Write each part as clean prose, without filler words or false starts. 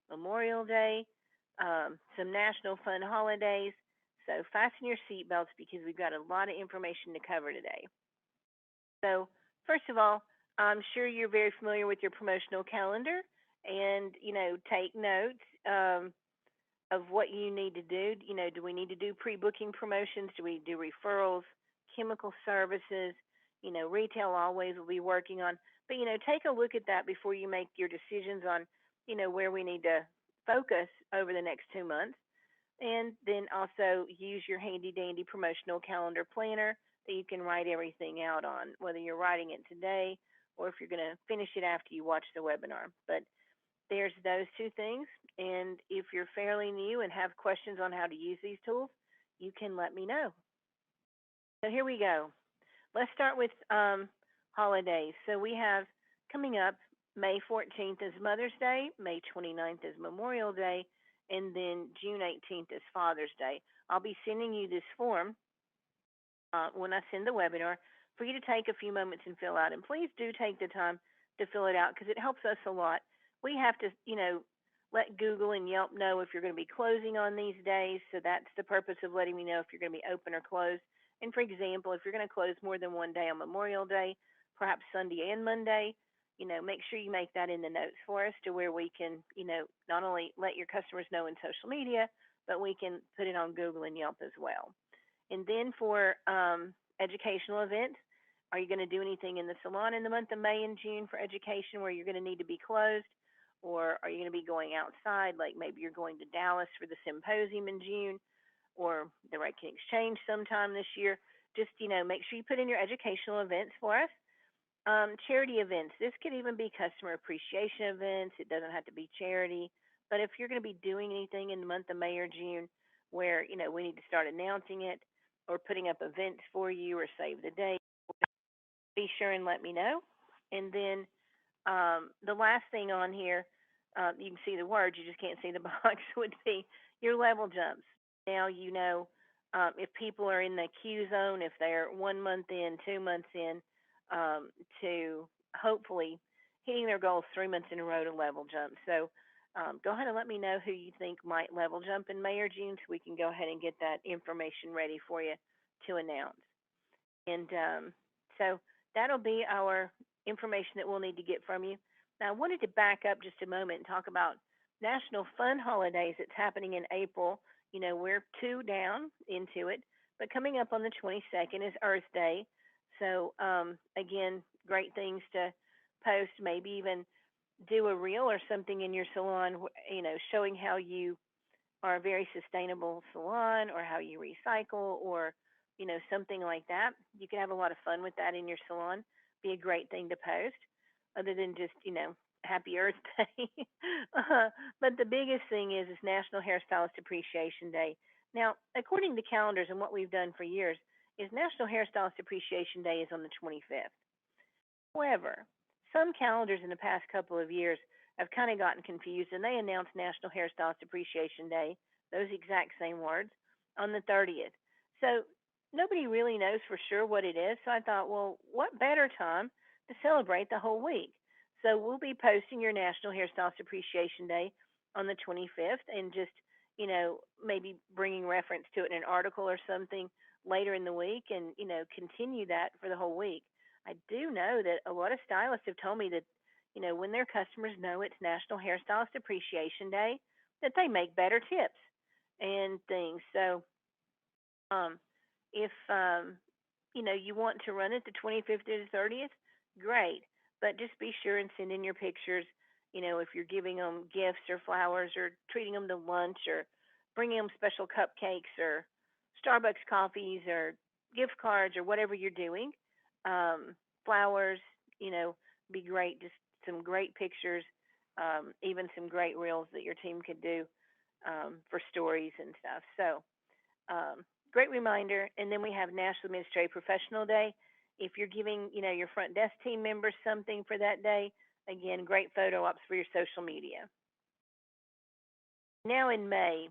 Memorial Day, some national fun holidays. So fasten your seatbelts because we've got a lot of information to cover today. So, first of all, I'm sure you're very familiar with your promotional calendar and, take notes of what you need to do. Do we need to do pre booking promotions? Do we do referrals, chemical services? Retail always will be working on. But, take a look at that before you make your decisions on, where we need to focus over the next 2 months. And then also use your handy dandy promotional calendar planner that you can write everything out on, whether you're writing it today or if you're going to finish it after you watch the webinar. But there's those two things. And if you're fairly new and have questions on how to use these tools, you can let me know. So here we go. Let's start with holidays. So we have coming up May 14th is Mother's Day, May 29th is Memorial Day, and then June 18th is Father's Day. I'll be sending you this form when I send the webinar for you to take a few moments and fill out. And please do take the time to fill it out because it helps us a lot. We have to, let Google and Yelp know if you're going to be closing on these days. So that's the purpose of letting me know if you're going to be open or closed. And for example, if you're going to close more than one day on Memorial Day, perhaps Sunday and Monday, make sure you make that in the notes for us to where we can, not only let your customers know in social media, but we can put it on Google and Yelp as well. And then for educational events, are you going to do anything in the salon in the month of May and June for education where you're going to need to be closed? Or are you going to be going outside, like maybe you're going to Dallas for the symposium in June or the Reiki Exchange sometime this year? Just, make sure you put in your educational events for us. Charity events. This could even be customer appreciation events. It doesn't have to be charity. But if you're going to be doing anything in the month of May or June where, we need to start announcing it or putting up events for you or save the date, be sure and let me know. And then the last thing on here, you can see the words, you just can't see the box, would be your level jumps. Now if people are in the Q zone, if they're 1 month in, 2 months in, to hopefully hitting their goals 3 months in a row to level jump. So go ahead and let me know who you think might level jump in May or June so we can go ahead and get that information ready for you to announce. And so that'll be our information that we'll need to get from you. Now, I wanted to back up just a moment and talk about National Fun Holidays that's happening in April. We're 2 down into it, but coming up on the 22nd is Earth Day. So, again, great things to post, maybe even do a reel or something in your salon, showing how you are a very sustainable salon or how you recycle or, something like that. You can have a lot of fun with that in your salon. Be a great thing to post other than just, Happy Earth Day. But the biggest thing is National Hairstylist Appreciation Day. Now, according to calendars and what we've done for years, is National Hairstylist Appreciation Day is on the 25th. However, some calendars in the past couple of years have kind of gotten confused and they announced National Hairstylist Appreciation Day, those exact same words, on the 30th. So nobody really knows for sure what it is. So I thought, well, what better time to celebrate the whole week? So we'll be posting your National Hairstylist Appreciation Day on the 25th and just, maybe bringing reference to it in an article or something later in the week and, continue that for the whole week. I do know that a lot of stylists have told me that, when their customers know it's National Hairstylist Appreciation Day, that they make better tips and things. So if, you want to run it the 25th to the 30th, great. But just be sure and send in your pictures, if you're giving them gifts or flowers or treating them to lunch or bringing them special cupcakes or Starbucks coffees or gift cards or whatever you're doing. Flowers, be great. Just some great pictures, even some great reels that your team could do for stories and stuff. So, great reminder. And then we have National Administrative Professional Day. If you're giving, your front desk team members something for that day, again, great photo ops for your social media. Now in May,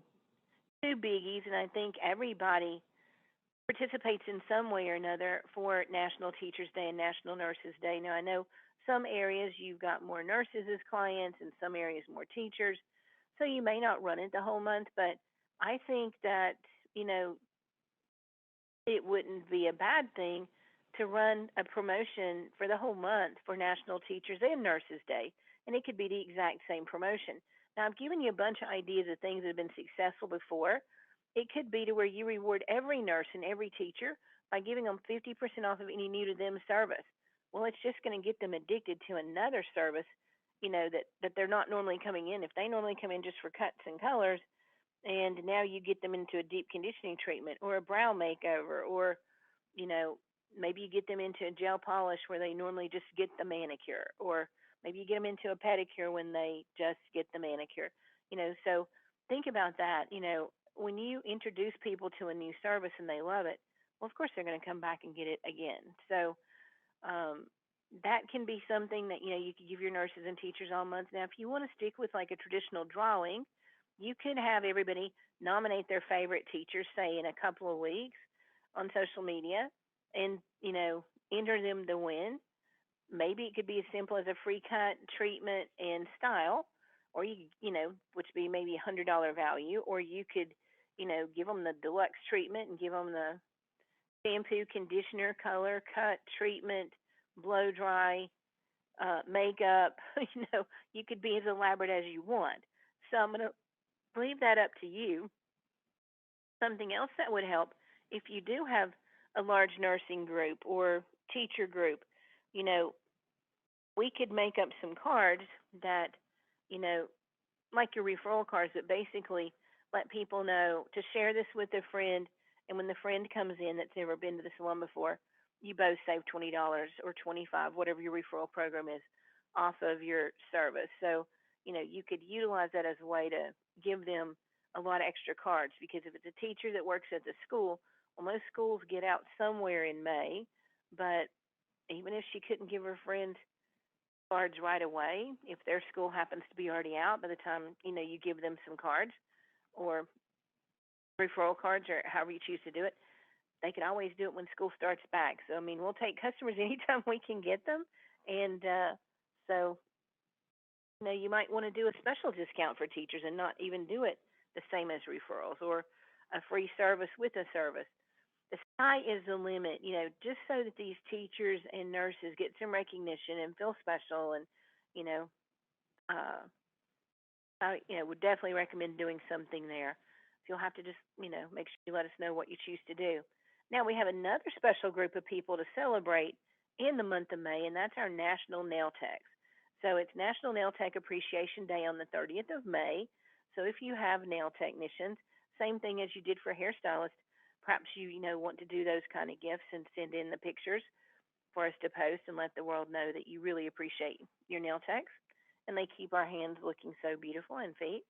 2 biggies, and I think everybody participates in some way or another for National Teachers Day and National Nurses Day. Now, I know some areas you've got more nurses as clients and some areas more teachers. So you may not run it the whole month, but I think that, you know, it wouldn't be a bad thing to run a promotion for the whole month for National Teachers and Nurses Day, and it could be the exact same promotion. Now, I've given you a bunch of ideas of things that have been successful before. It could be to where you reward every nurse and every teacher by giving them 50% off of any new to them service. Well, it's just going to get them addicted to another service, that they're not normally coming in. If they normally come in just for cuts and colors, and now you get them into a deep conditioning treatment or a brow makeover, or you know maybe you get them into a gel polish where they normally just get the manicure, or maybe you get them into a pedicure when they just get the manicure. So think about that. When you introduce people to a new service and they love it, well, of course they're going to come back and get it again. So um, that can be something that you could give your nurses and teachers all month. Now, if you want to stick with like a traditional drawing, you could have everybody nominate their favorite teachers, say in a couple of weeks, on social media, and enter them to win. Maybe it could be as simple as a free cut, treatment, and style, or which would be maybe $100 value, or you could give them the deluxe treatment and give them the shampoo, conditioner, color, cut, treatment, blow dry, makeup. You could be as elaborate as you want. So I'm going to leave that up to you. Something else that would help, if you do have a large nursing group or teacher group, you know, we could make up some cards that, you know, like your referral cards, that basically let people know to share this with a friend. And when the friend comes in that's never been to the salon before, you both save $20 or 25, whatever your referral program is, off of your service. So, you could utilize that as a way to give them a lot of extra cards, because if it's a teacher that works at the school, well, most schools get out somewhere in May, but even if she couldn't give her friends cards right away, if their school happens to be already out by the time you give them some cards or referral cards, or however you choose to do it, they can always do it when school starts back. So I mean, we'll take customers anytime we can get them, and so you might want to do a special discount for teachers and not even do it the same as referrals, or a free service with a service. The sky is the limit, just so that these teachers and nurses get some recognition and feel special. And you know, uh, I would definitely recommend doing something there. So you'll have to just make sure you let us know what you choose to do. Now we have another special group of people to celebrate in the month of May, and that's our National Nail Techs. So it's National Nail Tech Appreciation Day on the 30th of May. So if you have nail technicians, same thing as you did for hairstylists, perhaps you want to do those kind of gifts and send in the pictures for us to post and let the world know that you really appreciate your nail techs, and they keep our hands looking so beautiful and feet.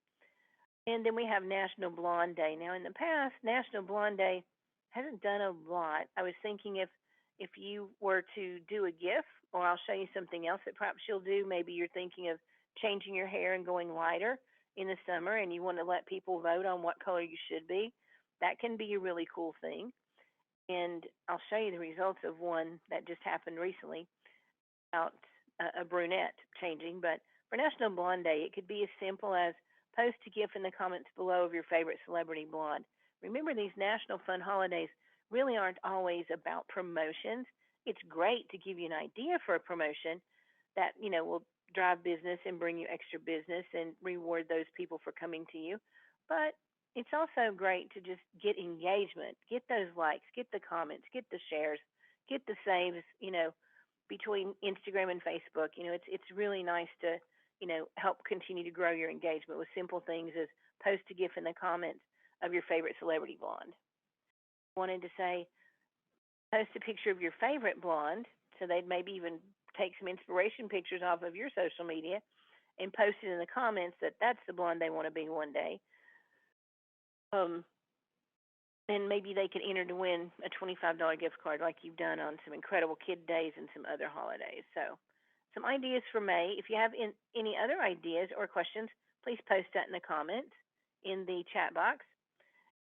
And then we have National Blonde Day. Now, in the past, National Blonde Day hasn't done a lot. I was thinking if you were to do a gift, or I'll show you something else that perhaps you'll do. Maybe you're thinking of changing your hair and going lighter in the summer, and you want to let people vote on what color you should be. That can be a really cool thing. And I'll show you the results of one that just happened recently about a brunette changing. But for National Blonde Day, it could be as simple as post a GIF in the comments below of your favorite celebrity blonde. Remember, these national fun holidays really aren't always about promotions. It's great to give you an idea for a promotion that, will drive business and bring you extra business and reward those people for coming to you. But it's also great to just get engagement, get those likes, get the comments, get the shares, get the saves, between Instagram and Facebook. It's really nice to, help continue to grow your engagement with simple things as post a GIF in the comments of your favorite celebrity blonde. Wanted to say, post a picture of your favorite blonde, so they'd maybe even take some inspiration pictures off of your social media and post it in the comments that that's the blonde they want to be one day. Um, and maybe they could enter to win a $25 gift card like you've done on some incredible kid days and some other holidays. So some ideas for May. If you have any other ideas or questions, please post that in the comments in the chat box.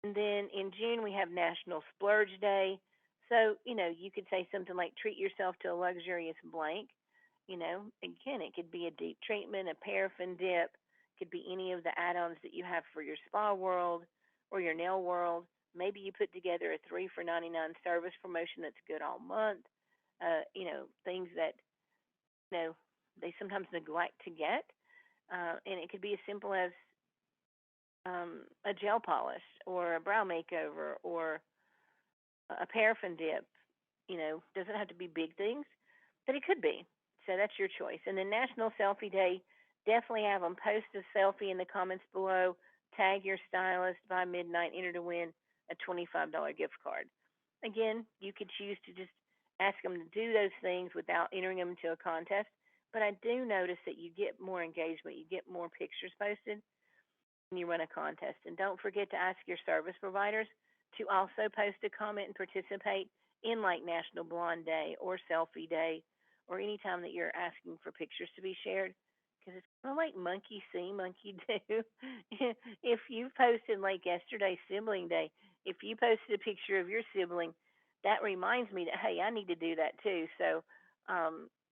And then in June, we have National Splurge Day. So, you could say something like treat yourself to a luxurious blank. Again, it could be a deep treatment, a paraffin dip, Could be any of the add-ons that you have for your spa world or your nail world. Maybe you put together a 3 for $99 service promotion that's good all month. Things that they sometimes neglect to get, and it could be as simple as a gel polish or a brow makeover or a paraffin dip. Doesn't have to be big things, but it could be. So that's your choice. And then National Selfie Day, definitely have them post a selfie in the comments below, tag your stylist by midnight, enter to win a $25 gift card. Again, you could choose to just ask them to do those things without entering them into a contest. But I do notice that you get more engagement, you get more pictures posted when you run a contest. And don't forget to ask your service providers to also post a comment and participate in like National Blonde Day or Selfie Day or any time that you're asking for pictures to be shared. Because it's kind of like monkey see, monkey do. If you posted like yesterday, Sibling Day, if you posted a picture of your sibling, that reminds me that, hey, I need to do that too. So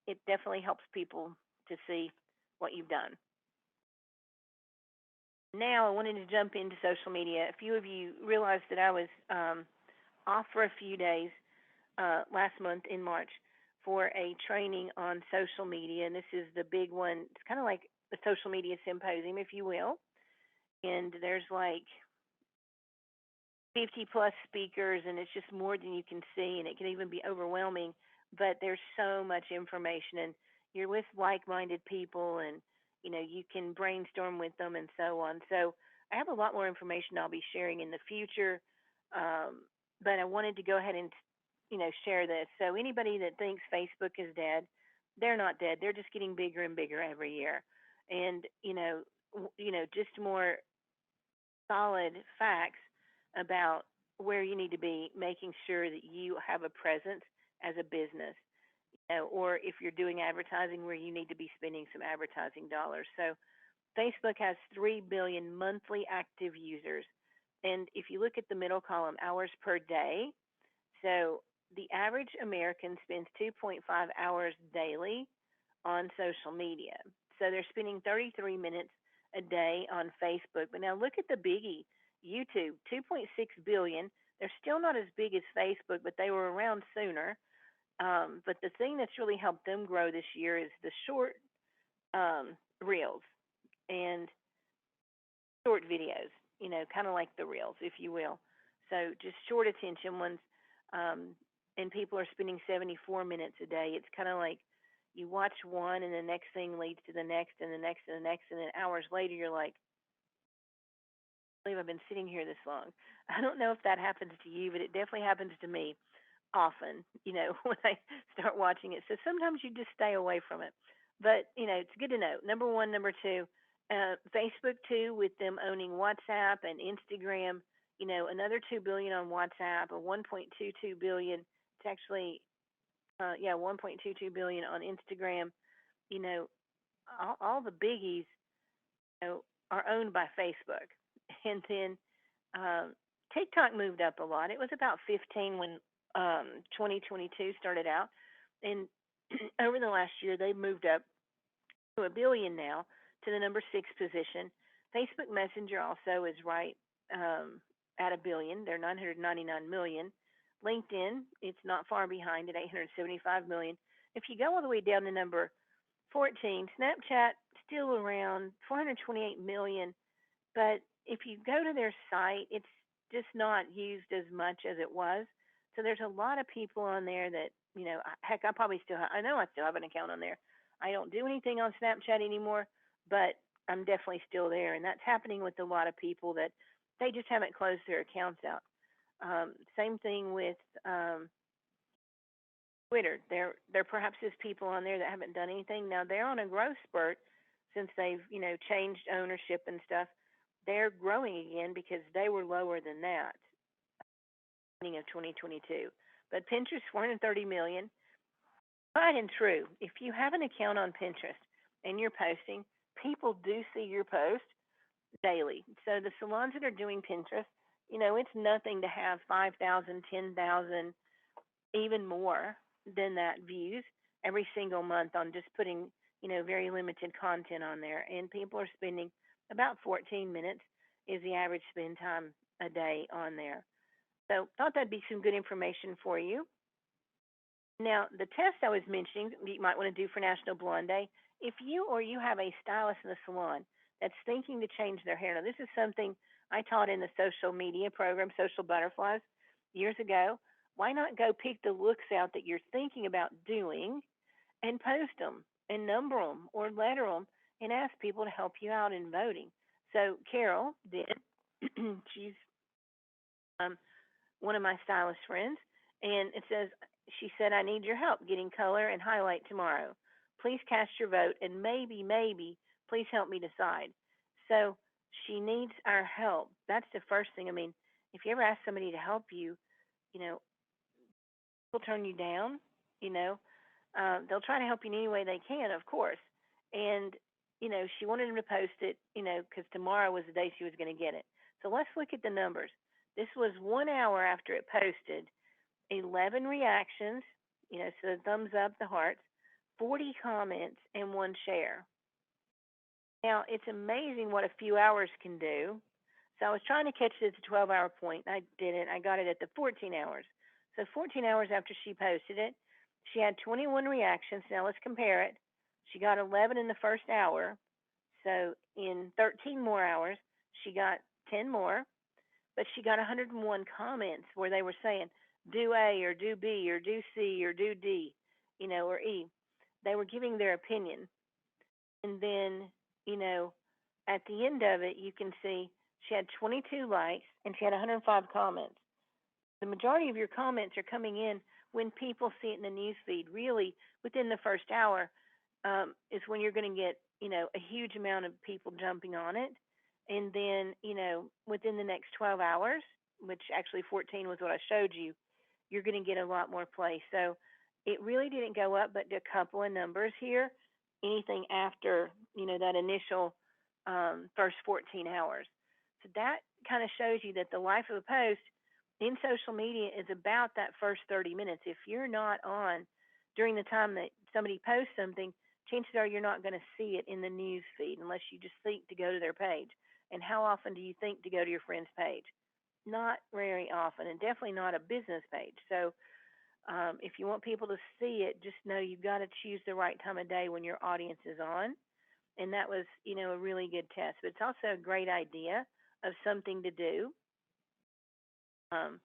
it definitely helps people to see what you've done. Now I wanted to jump into social media. A few of you realized that I was off for a few days last month in March for a training on social media, and this is the big one. It's kind of like a social media symposium, if you will. And there's like 50 plus speakers, and it's just more than you can see, and it can even be overwhelming. But there's so much information, and you're with like-minded people, and you can brainstorm with them and so on. So I have a lot more information I'll be sharing in the future, but I wanted to go ahead and share this. So anybody that thinks Facebook is dead, they're not dead. They're just getting bigger and bigger every year, and just more solid facts about where you need to be, making sure that you have a presence as a business, or if you're doing advertising, where you need to be spending some advertising dollars. So Facebook has 3 billion monthly active users. And if you look at the middle column, hours per day, so the average American spends 2.5 hours daily on social media. So they're spending 33 minutes a day on Facebook. But now look at the biggie, YouTube, 2.6 billion. They're still not as big as Facebook, but they were around sooner. But the thing that's really helped them grow this year is the short reels and short videos, kind of like the reels, if you will. So just short attention ones. And people are spending 74 minutes a day. It's kind of like you watch one and the next thing leads to the next and the next and the next. And then hours later, you're like, I believe I've been sitting here this long. I don't know if that happens to you, but it definitely happens to me often, when I start watching it. So sometimes you just stay away from it. But, it's good to know. Number one. Number two, Facebook too, with them owning WhatsApp and Instagram, another 2 billion on WhatsApp, a 1.22 billion. It's actually, 1.22 billion on Instagram. You know, all the biggies, are owned by Facebook. And then TikTok moved up a lot. It was about 15 when 2022 started out, and over the last year they moved up to a billion now, to the number 6 position. Facebook Messenger also is right at a billion. They're 999 million. LinkedIn, it's not far behind at 875 million. If you go all the way down to number 14, Snapchat still around 428 million. But if you go to their site, it's just not used as much as it was. So there's a lot of people on there that, heck, I know I still have an account on there. I don't do anything on Snapchat anymore, but I'm definitely still there. And that's happening with a lot of people that they just haven't closed their accounts out. Same thing with Twitter. There perhaps is people on there that haven't done anything. Now they're on a growth spurt since they've, changed ownership and stuff. They're growing again because they were lower than that beginning of 2022. But Pinterest, 430 million. Tried and true. If you have an account on Pinterest and you're posting, people do see your post daily. So the salons that are doing Pinterest, it's nothing to have 5,000, 10,000, even more than that views every single month on just putting, very limited content on there. And people are spending About 14 minutes is the average spend time a day on there. So thought that'd be some good information for you. Now, the test I was mentioning that you might want to do for National Blonde Day, if you have a stylist in the salon that's thinking to change their hair. Now, this is something I taught in the social media program, Social Butterflies, years ago. Why not go pick the looks out that you're thinking about doing and post them and number them or letter them and ask people to help you out in voting? So Carol did. She's um, one of my stylist friends, and it says, she said, I need your help getting color and highlight tomorrow. Please cast your vote, and maybe, please help me decide. So she needs our help. That's the first thing. I mean, if you ever ask somebody to help you, you know, people turn you down, you know. They'll try to help you in any way they can, of course. And, she wanted him to post it, because tomorrow was the day she was going to get it. So let's look at the numbers. This was 1 hour after it posted, 11 reactions, so the thumbs up, the hearts, 40 comments, and one share. Now, it's amazing what a few hours can do. So I was trying to catch it at the 12-hour point. I didn't. I got it at the 14 hours. So 14 hours after she posted it, she had 21 reactions. Now let's compare it. She got 11 in the first hour. So in 13 more hours, she got 10 more. But she got 101 comments where they were saying, do A or do B or do C or do D, or E. They were giving their opinion. And then, you know, at the end of it, you can see she had 22 likes and she had 105 comments. The majority of your comments are coming in when people see it in the news feed. Really, within the first hour is when you're going to get, a huge amount of people jumping on it. And then, within the next 12 hours, which actually 14 was what I showed you, you're going to get a lot more play. So it really didn't go up, but a couple of numbers here. Anything after, that initial first 14 hours. So that kind of shows you that the life of a post in social media is about that first 30 minutes. If you're not on during the time that somebody posts something, chances are you're not going to see it in the news feed unless you just think to go to their page. And how often do you think to go to your friend's page? Not very often, and definitely not a business page. So if you want people to see it, just know you've got to choose the right time of day when your audience is on. And that was, a really good test. But it's also a great idea of something to do um,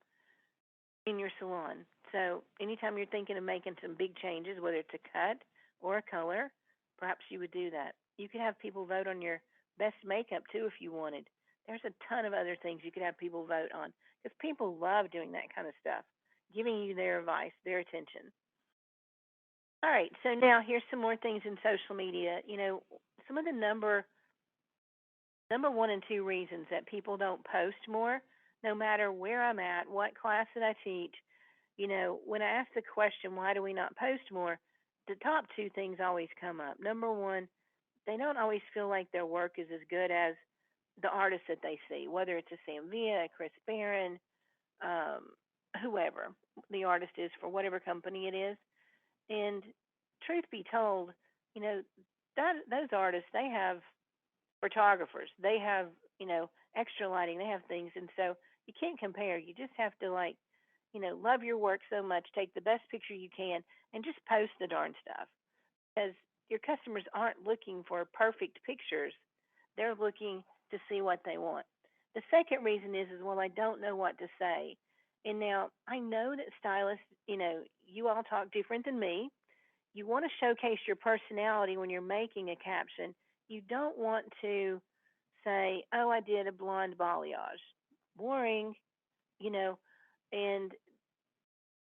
in your salon. So anytime you're thinking of making some big changes, whether it's a cut or a color, perhaps you would do that. You could have people vote on your best makeup too if you wanted. There's a ton of other things you could have people vote on because people love doing that kind of stuff, giving you their advice, their attention. All right, so now here's some more things in social media. Some of the number one and two reasons that people don't post more, no matter where I'm at, what class that I teach. When I ask the question, why do we not post more? The top two things always come up. Number one, they don't always feel like their work is as good as the artist that they see, whether it's a Sam Villa, a Chris Barron, um, whoever the artist is for whatever company it is. And truth be told, you know, those artists, they have photographers, they have, extra lighting, they have things. And so you can't compare. You just have to, like, love your work so much, take the best picture you can, and just post the darn stuff. Because your customers aren't looking for perfect pictures, they're looking to see what they want. The second reason is well, I don't know what to say. And now I know that stylists, you all talk different than me. You want to showcase your personality when you're making a caption. You don't want to say, oh, I did a blonde balayage. Boring, you know, and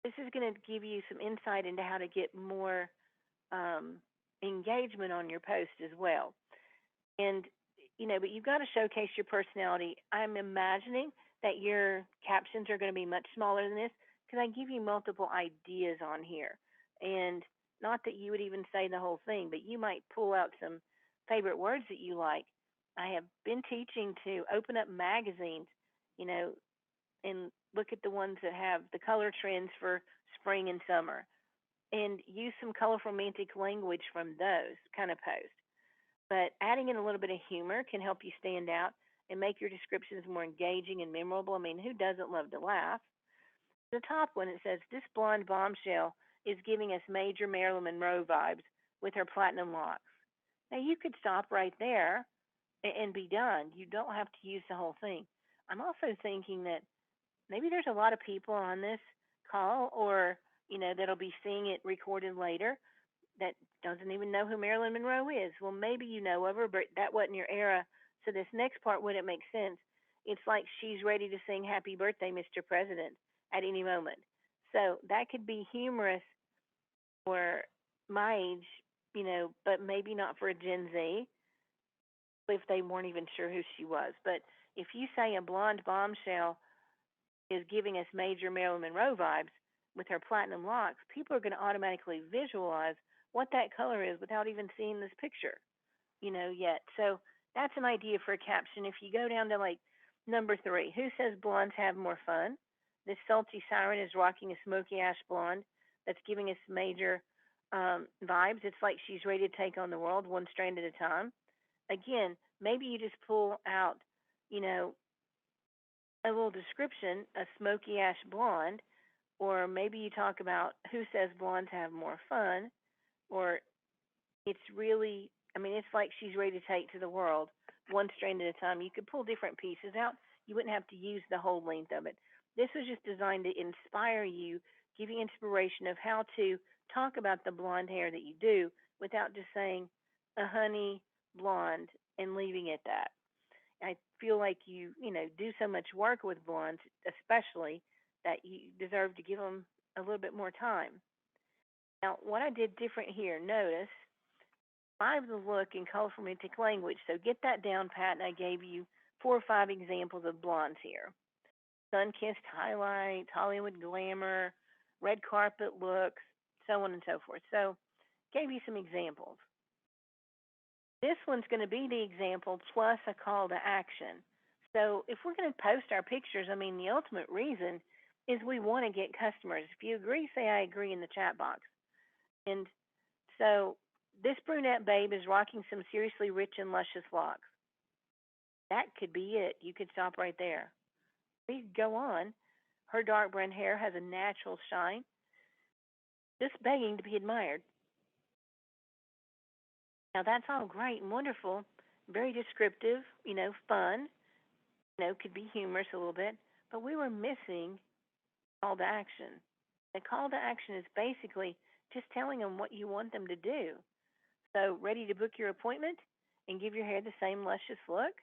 this is going to give you some insight into how to get more um, engagement on your post as well. And, but you've got to showcase your personality. I'm imagining that your captions are going to be much smaller than this because I give you multiple ideas on here. And not that you would even say the whole thing, but you might pull out some favorite words that you like. I have been teaching to open up magazines, you know, and look at the ones that have the color trends for spring and summer and use some colorful romantic language from those kind of posts. But adding in a little bit of humor can help you stand out and make your descriptions more engaging and memorable. I mean, who doesn't love to laugh? The top one, it says, "This blonde bombshell is giving us major Marilyn Monroe vibes with her platinum locks." Now, you could stop right there and be done. You don't have to use the whole thing. I'm also thinking that maybe there's a lot of people on this call or, that'll be seeing it recorded later that doesn't even know who Marilyn Monroe is. Well, maybe you know of her, but that wasn't your era. So this next part wouldn't make sense. It's like she's ready to sing "Happy Birthday, Mr. President" at any moment. So that could be humorous for my age, but maybe not for a Gen Z if they weren't even sure who she was. But if you say a blonde bombshell is giving us major Marilyn Monroe vibes with her platinum locks, people are going to automatically visualize what that color is without even seeing this picture, yet. So that's an idea for a caption. If you go down to like number 3, who says blondes have more fun? This salty siren is rocking a smoky ash blonde that's giving us major vibes. It's like she's ready to take on the world one strand at a time. Again, maybe you just pull out, you know, a little description, a smoky ash blonde, or maybe you talk about who says blondes have more fun, or it's really, I mean, it's like she's ready to take to the world one strand at a time. You could pull different pieces out. You wouldn't have to use the whole length of it. This was just designed to inspire you, give you inspiration of how to talk about the blonde hair that you do without just saying a honey blonde and leaving it that. I feel like you do so much work with blondes, especially that you deserve to give them a little bit more time. Now, what I did different here, notice five the look in colorful romantic language. So get that down pat, and I gave you 4 or 5 examples of blondes here: sun-kissed highlights, Hollywood glamour, red carpet looks, so on and so forth. So gave you some examples. This one's going to be the example plus a call to action. So if we're going to post our pictures, I mean, the ultimate reason is we want to get customers. If you agree, say "I agree" in the chat box. And so this brunette babe is rocking some seriously rich and luscious locks. That could be it. You could stop right there. We could go on. Her dark brown hair has a natural shine, just begging to be admired. Now that's all great and wonderful, very descriptive, fun, could be humorous a little bit, but we were missing call to action. The call to action is basically just telling them what you want them to do. So, ready to book your appointment and give your hair the same luscious look?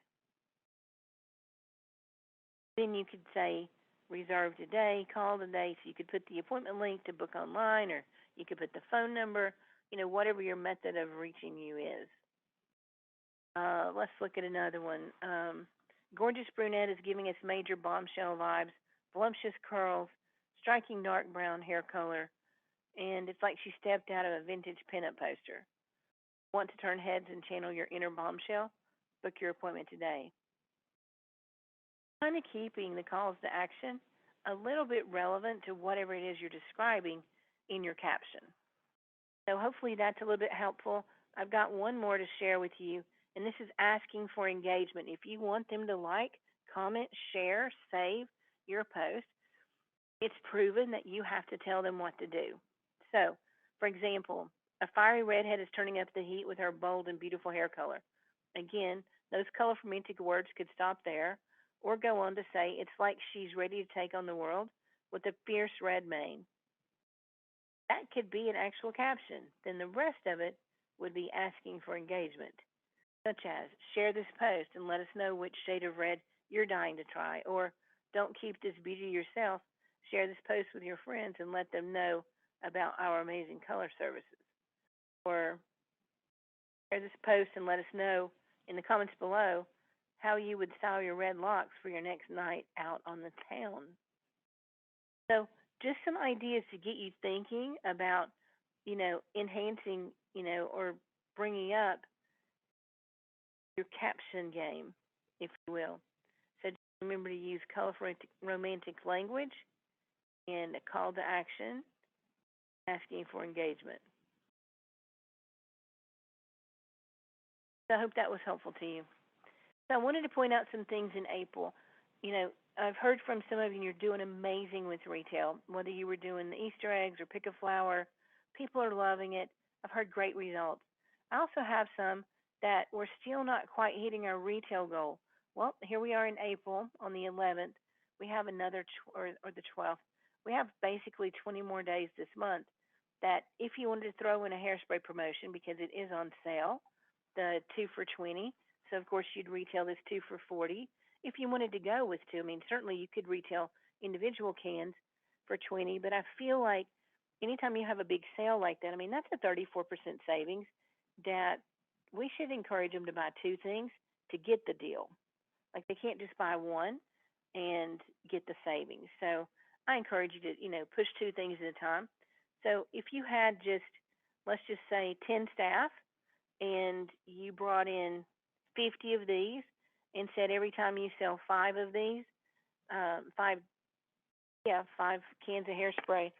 Then you could say reserve today, call today. So you could put the appointment link to book online, or you could put the phone number, whatever your method of reaching you is. Let's look at another one. Gorgeous brunette is giving us major bombshell vibes, voluptuous curls, striking dark brown hair color, and it's like she stepped out of a vintage pinup poster. Want to turn heads and channel your inner bombshell? Book your appointment today. Kind of keeping the calls to action a little bit relevant to whatever it is you're describing in your caption. So hopefully that's a little bit helpful. I've got one more to share with you, and this is asking for engagement. If you want them to like, comment, share, save your post, it's proven that you have to tell them what to do. So, for example, a fiery redhead is turning up the heat with her bold and beautiful hair color. Again, those colorful romantic words could stop there or go on to say it's like she's ready to take on the world with a fierce red mane. That could be an actual caption. Then the rest of it would be asking for engagement, such as share this post and let us know which shade of red you're dying to try, or don't keep this beauty yourself. Share this post with your friends and let them know about our amazing color services. Or share this post and let us know in the comments below how you would style your red locks for your next night out on the town. So just some ideas to get you thinking about, enhancing, or bringing up your caption game, if you will. So just remember to use colorful romantic language and a call to action, asking for engagement. So I hope that was helpful to you. So I wanted to point out some things in April. You know, I've heard from some of you, and you're doing amazing with retail. Whether you were doing the Easter eggs or pick a flower, people are loving it. I've heard great results. I also have some that we're still not quite hitting our retail goal. Well, here we are in April on the 11th. We have another, or the 12th. We have basically 20 more days this month. That if you wanted to throw in a hairspray promotion because it is on sale, the 2 for 20, so of course you'd retail this 2 for 40. If you wanted to go with two, I mean certainly you could retail individual cans for 20, but I feel like anytime you have a big sale like that, I mean that's a 34% savings that we should encourage them to buy two things to get the deal. Like they can't just buy one and get the savings. So I encourage you to, push two things at a time. So if you had just, let's just say 10 staff and you brought in 50 of these and said every time you sell five of these, five, yeah, 5 cans of hairspray,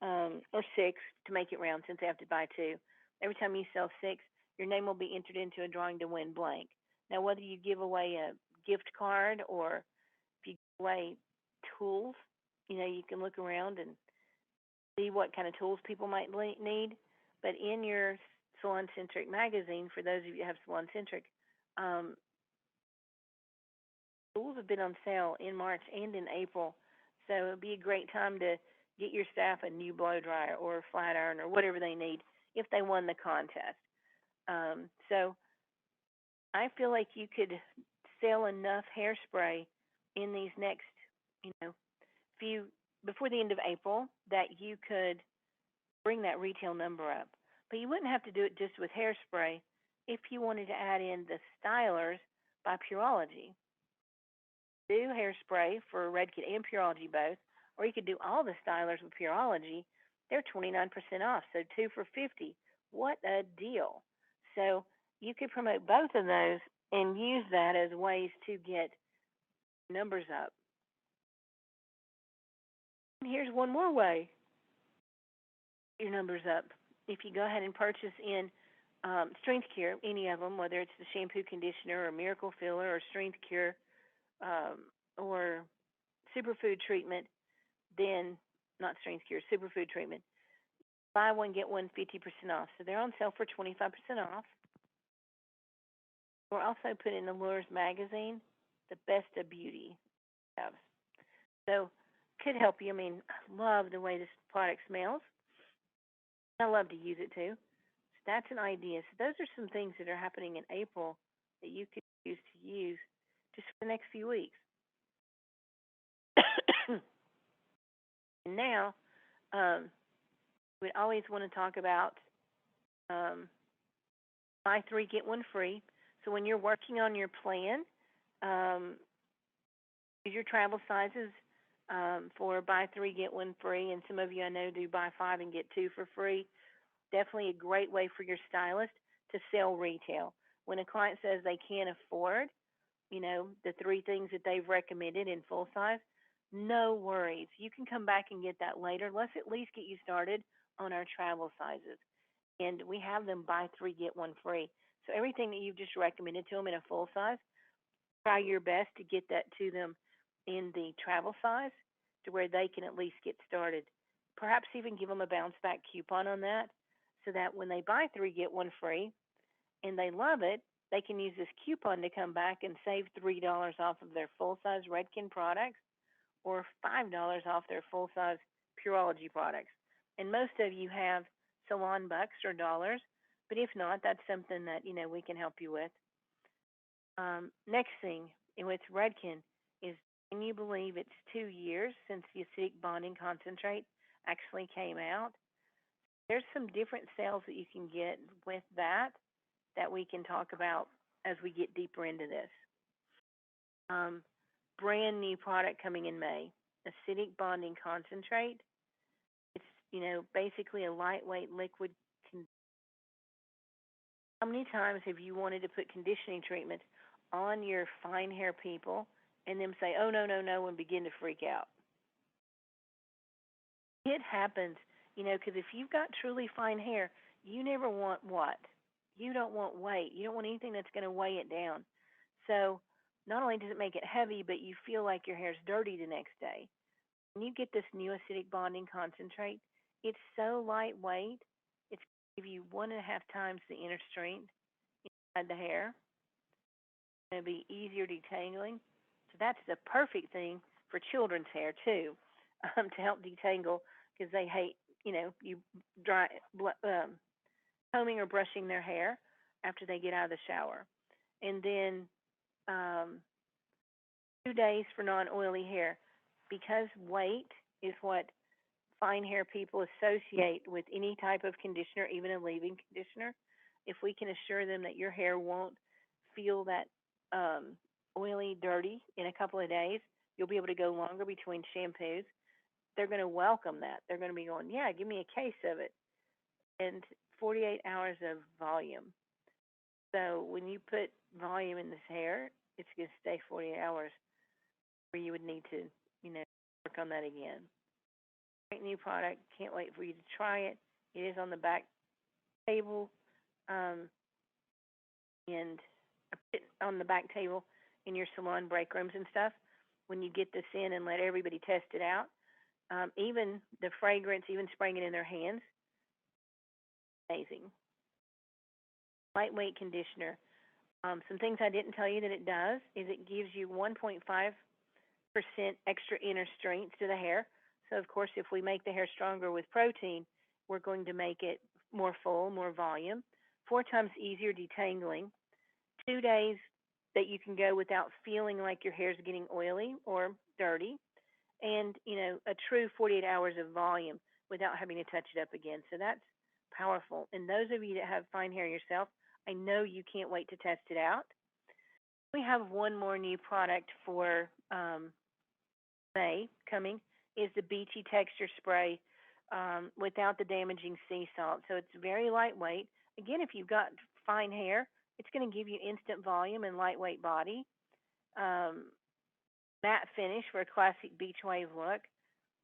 or six to make it round since they have to buy two. Every time you sell six, your name will be entered into a drawing to win blank. Now, whether you give away a gift card or if you give away tools, you can look around and see what kind of tools people might need. But in your Salon Centric magazine, for those of you who have Salon Centric, um, tools have been on sale in March and in April. So it would be a great time to get your staff a new blow dryer or a flat iron or whatever they need if they won the contest. So I feel like you could sell enough hairspray in these next, you know, few before the end of April that you could bring that retail number up. But you wouldn't have to do it just with hairspray if you wanted to add in the stylers by Pureology. Do hairspray for Red Kit and Pureology both, or you could do all the stylers with Pureology. They're 29% off, so 2 for 50. What a deal! So you could promote both of those and use that as ways to get numbers up. And here's one more way your numbers up. If you go ahead and purchase in Strength Cure, any of them, whether it's the shampoo, conditioner, or Miracle Filler, or Strength Cure, or Superfood Treatment, then not Strength Cure, Superfood Treatment. Buy one, get one 50% off. So they're on sale for 25% off. We're also putting in the Lures magazine, the best of beauty. So could help you. I mean, I love the way this product smells. I love to use it too. So that's an idea. So those are some things that are happening in April that you could use just for the next few weeks. And now, we always want to talk about um, buy three get one free. So when you're working on your plan, um, use your travel sizes for buy three get one free. And some of you I know do buy five and get two for free. Definitely a great way for your stylist to sell retail. When a client says they can't afford, the three things that they've recommended in full size, no worries. You can come back and get that later. Let's at least get you started on our travel sizes. And we have them buy three, get one free. So everything that you've just recommended to them in a full size, try your best to get that to them in the travel size to where they can at least get started. Perhaps even give them a bounce back coupon on that so that when they buy three, get one free and they love it, they can use this coupon to come back and save $3 off of their full size Redken products or $5 off their full size Pureology products. And most of you have salon bucks or dollars, but if not, that's something that we can help you with. Next thing with Redken is, can you believe it's 2 years since the acidic bonding concentrate actually came out? There's some different sales that you can get with that we can talk about as we get deeper into this. Brand new product coming in May, acidic bonding concentrate. It's basically a lightweight liquid. How many times have you wanted to put conditioning treatment on your fine hair people and them say, "Oh no, no, no," and begin to freak out? It happens, because if you've got truly fine hair, you never want what? You don't want weight. You don't want anything that's going to weigh it down. So not only does it make it heavy, but you feel like your hair's dirty the next day. When you get this new acidic bonding concentrate, it's so lightweight. It's going to give you 1.5 times the inner strength inside the hair. It's going to be easier detangling. So that's the perfect thing for children's hair too, to help detangle because they hate, you dry, combing or brushing their hair after they get out of the shower. And then um, 2 days for non-oily hair because weight is what fine hair people associate with any type of conditioner, even a leave-in conditioner. If we can assure them that your hair won't feel that um, oily, dirty in a couple of days, you'll be able to go longer between shampoos. They're going to welcome that. They're going to be going, yeah, give me a case of it. And 48 hours of volume. So when you put volume in this hair, it's going to stay 48 hours where you would need to, work on that again. Great new product. Can't wait for you to try it. It is on the back table, um, and on the back table in your salon break rooms and stuff. When you get this in and let everybody test it out, even the fragrance, even spraying it in their hands, amazing. Lightweight conditioner. Some things I didn't tell you that it does is it gives you 1.5% extra inner strength to the hair. So, of course, if we make the hair stronger with protein, we're going to make it more full, more volume, 4 times easier detangling, 2 days that you can go without feeling like your hair's getting oily or dirty, and, a true 48 hours of volume without having to touch it up again. So that's powerful. And those of you that have fine hair yourself, I know you can't wait to test it out. We have one more new product for May coming is the Beachy Texture Spray without the damaging sea salt. So it's very lightweight. Again, if you've got fine hair, it's going to give you instant volume and lightweight body. Um, Matte finish for a classic beach wave look.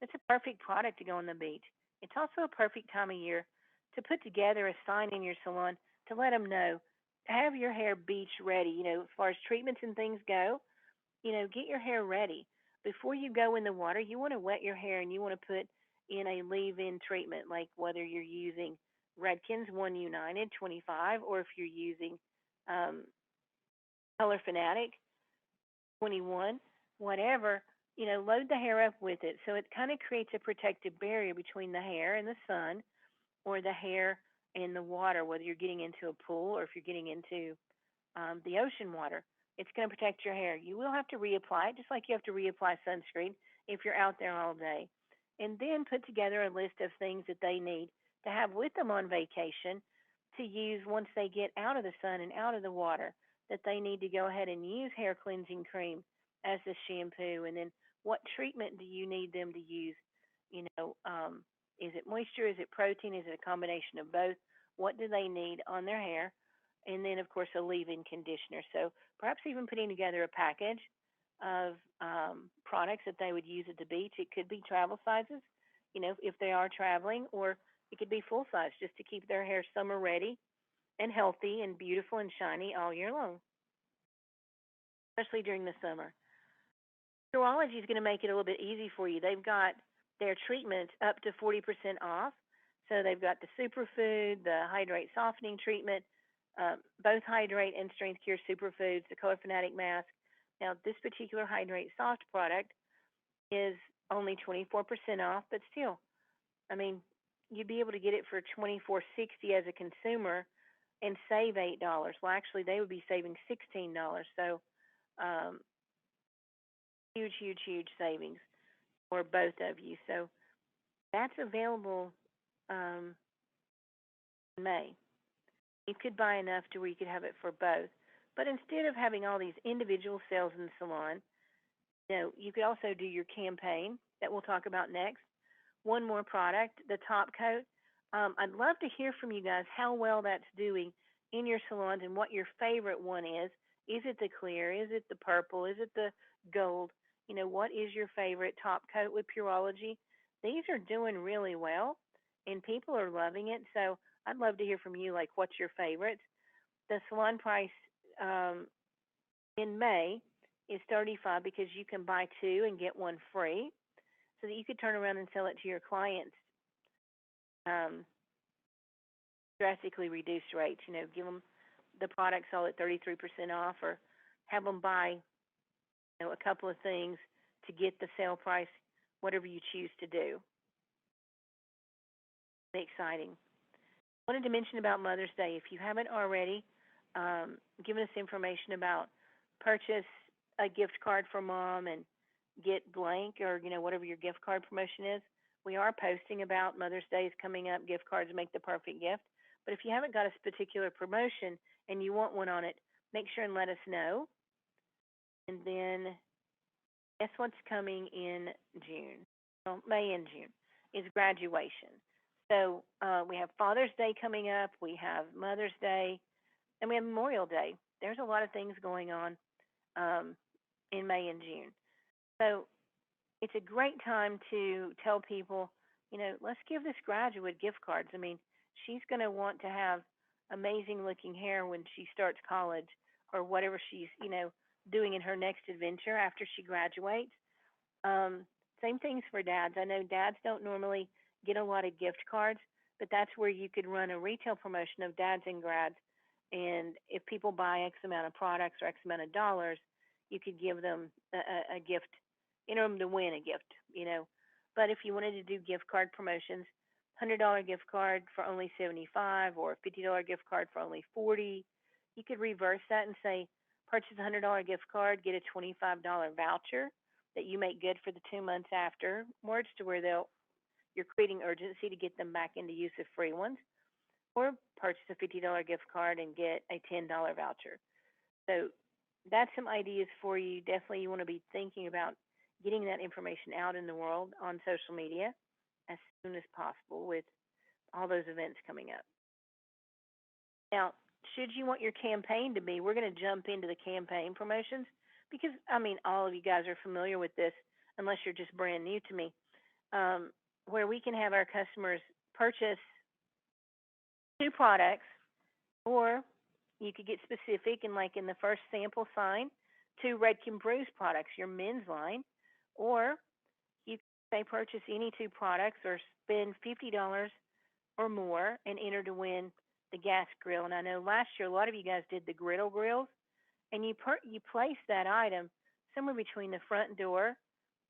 It's a perfect product to go on the beach. It's also a perfect time of year to put together a sign in your salon to let them know, have your hair beach ready. As far as treatments and things go, get your hair ready. Before you go in the water, you want to wet your hair and you want to put in a leave-in treatment, like whether you're using Redken's One United 25 or if you're using um, Color Fanatic 21, whatever, load the hair up with it. So it kind of creates a protective barrier between the hair and the sun or the hair and the water, whether you're getting into a pool or if you're getting into the ocean water. It's going to protect your hair. You will have to reapply it, just like you have to reapply sunscreen if you're out there all day. And then put together a list of things that they need to have with them on vacation to use once they get out of the sun and out of the water, that they need to go ahead and use hair cleansing cream as the shampoo. And then what treatment do you need them to use? You know, um, is it moisture? Is it protein? Is it a combination of both? What do they need on their hair? And then, of course, a leave-in conditioner. So perhaps even putting together a package of products that they would use at the beach. It could be travel sizes, if they are traveling, or it could be full size just to keep their hair summer ready and healthy and beautiful and shiny all year long, especially during the summer. Urology is going to make it a little bit easy for you. They've got their treatment up to 40% off. So they've got the superfood, the hydrate softening treatment, both hydrate and strength cure superfoods, the color fanatic mask. Now, this particular hydrate soft product is only 24% off, but still, I mean, you'd be able to get it for $24.60 as a consumer and save $8. Well, actually, they would be saving $16. So, um, huge, huge, huge savings for both of you. So that's available um, in May. You could buy enough to where you could have it for both. But instead of having all these individual sales in the salon, you could also do your campaign that we'll talk about next. One more product, the top coat. I'd love to hear from you guys how well that's doing in your salons and what your favorite one is. Is it the clear? Is it the purple? Is it the gold? What is your favorite top coat with Pureology? These are doing really well, and people are loving it. So I'd love to hear from you, like, what's your favorite? The salon price um, in May is 35 because you can buy two and get one free, so that you could turn around and sell it to your clients. Um, Drastically reduced rates. Give them the products all at 33% off, or have them buy a couple of things to get the sale price, whatever you choose to do. Exciting. Wanted to mention about Mother's Day. If you haven't already given us information about purchase a gift card for mom and get blank, or whatever your gift card promotion is, we are posting about Mother's Day is coming up. Gift cards make the perfect gift. But if you haven't got a particular promotion and you want one on it, make sure and let us know. And then guess what's coming in June? Well, May and June is graduation. So we have Father's Day coming up. We have Mother's Day, and we have Memorial Day. There's a lot of things going on um, in May and June. So it's a great time to tell people, let's give this graduate gift cards. I mean, she's going to want to have amazing looking hair when she starts college, or whatever she's, doing in her next adventure after she graduates. Um, Same things for dads. I know dads don't normally get a lot of gift cards, but that's where you could run a retail promotion of dads and grads. And if people buy X amount of products or X amount of dollars, you could give them a gift, them to win a gift. But if you wanted to do gift card promotions, $100 gift card for only 75, or $50 gift card for only 40, you could reverse that and say, purchase a $100 gift card, get a $25 voucher that you make good for the 2 months afterwards, to where you're creating urgency to get them back into use of free ones, or purchase a $50 gift card and get a $10 voucher. So that's some ideas for you. Definitely you want to be thinking about getting that information out in the world on social media as soon as possible with all those events coming up. Now, should you want your campaign to be, we're going to jump into the campaign promotions, because, I mean, all of you guys are familiar with this unless you're just brand new to me, um, where we can have our customers purchase two products, or you could get specific and, like in the first sample sign, two Redken Brews products, your men's line, or you can say purchase any two products or spend $50 or more and enter to win the gas grill. And I know last year a lot of you guys did the griddle grills, and you place that item somewhere between the front door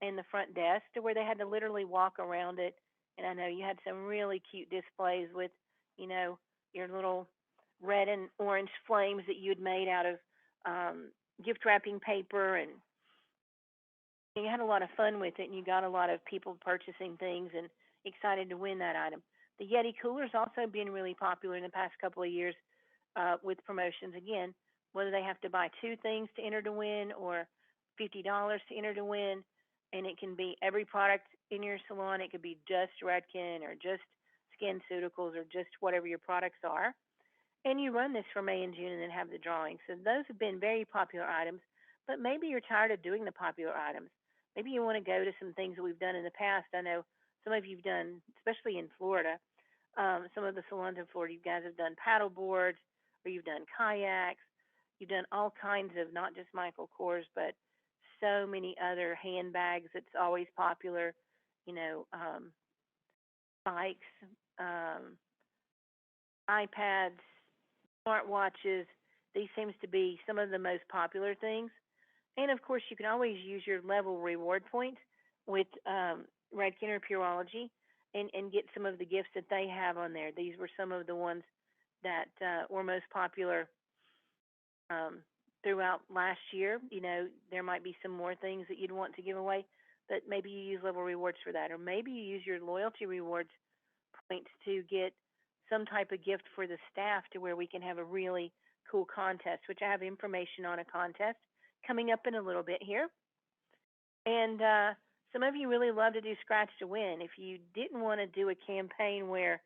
and the front desk, to where they had to literally walk around it. And I know you had some really cute displays with, your little red and orange flames that you had made out of gift wrapping paper, and you had a lot of fun with it, and you got a lot of people purchasing things and excited to win that item. The Yeti cooler's also been really popular in the past couple of years with promotions. Again, whether they have to buy two things to enter to win, or $50 to enter to win, and it can be every product in your salon. It could be just Redken, or just SkinCeuticals, or just whatever your products are. And you run this for May and June and then have the drawing. So those have been very popular items, but maybe you're tired of doing the popular items. Maybe you want to go to some things that we've done in the past. I know some of you've done, especially in Florida, some of the salons in Florida, you guys have done paddle boards, or you've done kayaks. You've done all kinds of, not just Michael Kors, but so many other handbags that's always popular, bikes, um, iPads, smartwatches. These seems to be some of the most popular things. And of course, you can always use your level reward points with Redken or Pureology, and get some of the gifts that they have on there. These were some of the ones that were most popular um, throughout last year. There might be some more things that you'd want to give away, but maybe you use level rewards for that, or maybe you use your loyalty rewards points to get some type of gift for the staff, to where we can have a really cool contest, which I have information on a contest coming up in a little bit here. And some of you really love to do scratch to win. If you didn't want to do a campaign where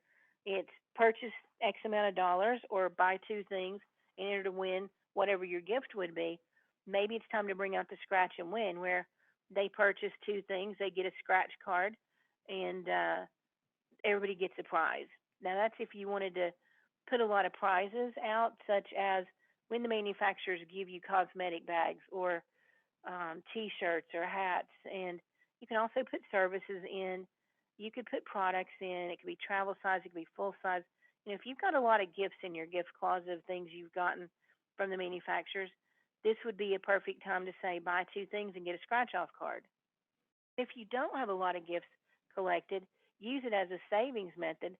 it's purchase X amount of dollars, or buy two things in order to win whatever your gift would be, maybe it's time to bring out the scratch and win, where they purchase two things, they get a scratch card, and everybody gets a prize. Now, that's if you wanted to put a lot of prizes out, such as when the manufacturers give you cosmetic bags or T-shirts or hats, and you can also put services in. You could put products in. It could be travel size. It could be full size. If you've got a lot of gifts in your gift closet of things you've gotten from the manufacturers, this would be a perfect time to say buy two things and get a scratch off card. If you don't have a lot of gifts collected, use it as a savings method,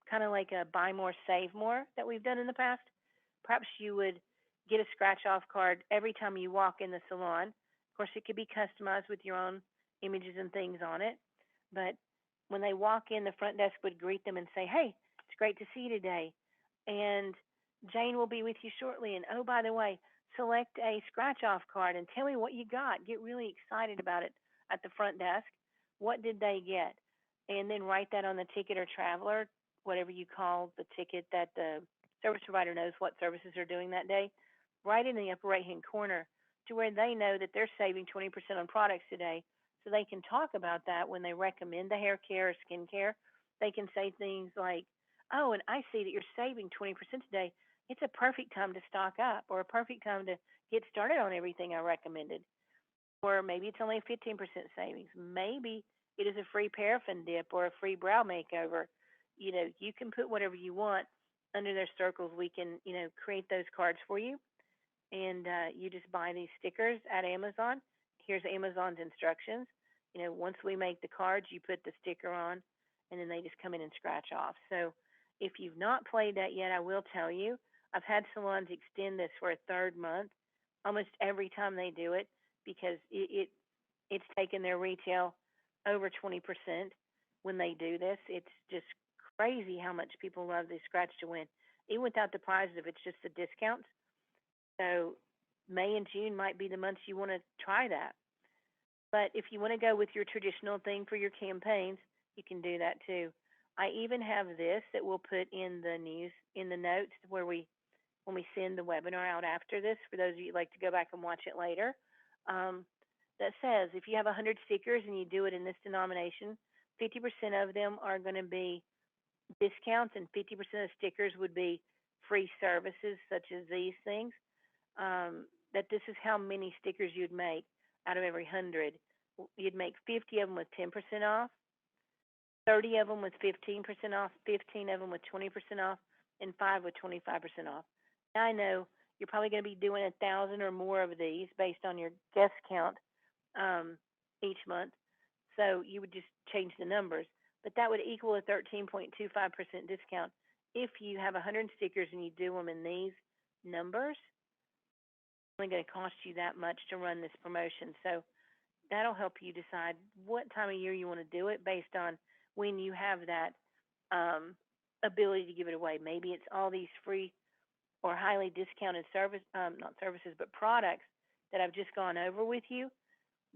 kind of like a buy more, save more that we've done in the past. Perhaps you would get a scratch off card every time you walk in the salon. Of course, it could be customized with your own images and things on it. But when they walk in, the front desk would greet them and say, "Hey, it's great to see you today. And Jane will be with you shortly. And oh, by the way, select a scratch off card and tell me what you got. Get really excited about it at the front desk. What did they get?" And then write that on the ticket or traveler, whatever you call the ticket that the service provider knows what services are doing that day. Write it in the upper right hand corner to where they know that they're saving 20% on products today. So they can talk about that when they recommend the hair care or skin care. They can say things like, "Oh, and I see that you're saving 20% today. It's a perfect time to stock up or a perfect time to get started on everything I recommended." Or maybe it's only a 15% savings. Maybe it is a free paraffin dip or a free brow makeover. You can put whatever you want under their circles. We can, create those cards for you. And you just buy these stickers at Amazon. Here's Amazon's instructions. Once we make the cards, you put the sticker on, and then they just come in and scratch off. So if you've not played that yet, I will tell you, I've had salons extend this for a third month almost every time they do it because it's taken their retail over 20% when they do this. It's just crazy how much people love this scratch to win, even without the prizes. If it's just the discounts, so May and June might be the months you want to try that. But if you want to go with your traditional thing for your campaigns, you can do that too. I even have this that we'll put in the news in the notes where when we send the webinar out after this, for those of you who'd like to go back and watch it later. That says if you have 100 stickers and you do it in this denomination, 50% of them are going to be discounts and 50% of stickers would be free services such as these things. That this is how many stickers you'd make out of every 100. You'd make 50 of them with 10% off, 30 of them with 15% off, 15 of them with 20% off, and 5 with 25% off. Now I know you're probably going to be doing 1,000 or more of these based on your guest count each month. So you would just change the numbers. But that would equal a 13.25% discount. If you have 100 stickers and you do them in these numbers, it's only going to cost you that much to run this promotion. So that'll help you decide what time of year you want to do it based on when you have that ability to give it away. Maybe it's all these free or highly discounted not services, but products that I've just gone over with you,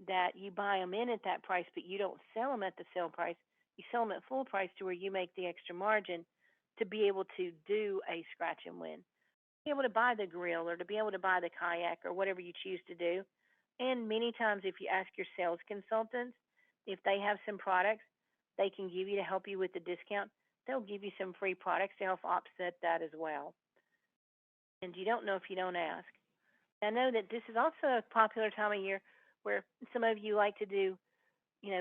that you buy them in at that price, but you don't sell them at the sale price. You sell them at full price to where you make the extra margin to be able to do a scratch and win. Be able to buy the grill or to be able to buy the kayak or whatever you choose to do. And many times if you ask your sales consultants, if they have some products they can give you to help you with the discount, they'll give you some free products to help offset that as well. And you don't know if you don't ask. I know that this is also a popular time of year where some of you like to do,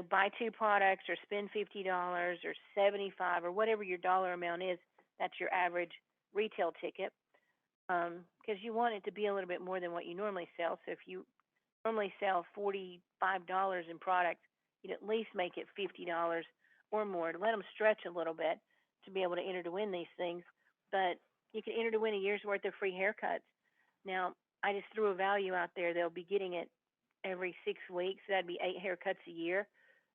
buy two products or spend $50 or $75 or whatever your dollar amount is. That's your average retail ticket, because you want it to be a little bit more than what you normally sell. So if you normally sell $45 in products, you'd at least make it $50 or more to let them stretch a little bit to be able to enter to win these things. But you can enter to win a year's worth of free haircuts. Now, I just threw a value out there. They'll be getting it every 6 weeks. That'd be 8 haircuts a year.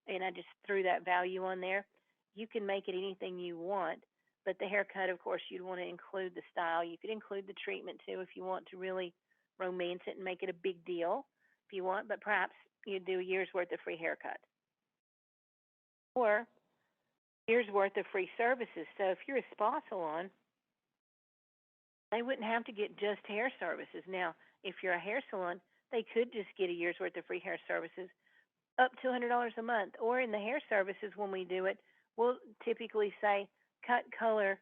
And I just threw that value on there. You can make it anything you want. But the haircut, of course, you'd want to include the style. You could include the treatment, too, if you want to really romance it and make it a big deal if you want. But perhaps you'd do a year's worth of free haircuts. Or a year's worth of free services. So if you're a spa salon, they wouldn't have to get just hair services. Now, if you're a hair salon, they could just get a year's worth of free hair services up to $100 a month. Or in the hair services, when we do it, we'll typically say cut, color,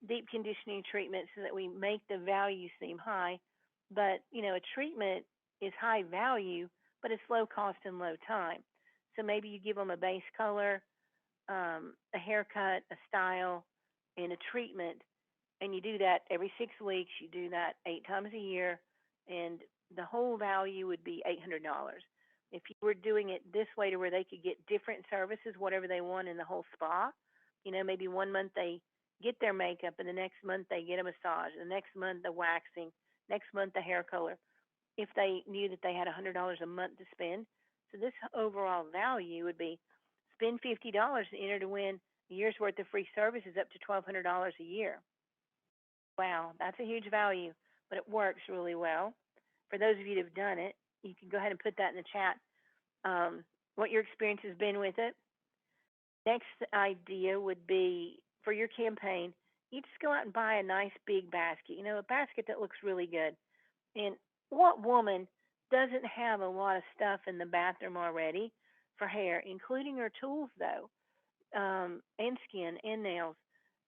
deep conditioning treatment so that we make the value seem high. But, a treatment is high value, but it's low cost and low time. So maybe you give them a base color, a haircut, a style, and a treatment, and you do that every 6 weeks. You do that 8 times a year, and the whole value would be $800. If you were doing it this way to where they could get different services, whatever they want in the whole spa, maybe one month they get their makeup, and the next month they get a massage, and the next month the waxing, next month the hair color. If they knew that they had $100 a month to spend, so this overall value would be spend $50 and enter to win a year's worth of free services up to $1,200 a year. Wow, that's a huge value, but it works really well. For those of you that have done it, you can go ahead and put that in the chat. What your experience has been with it. Next idea would be for your campaign, you just go out and buy a nice big basket, a basket that looks really good. And what woman doesn't have a lot of stuff in the bathroom already for hair, including her tools, though, and skin and nails?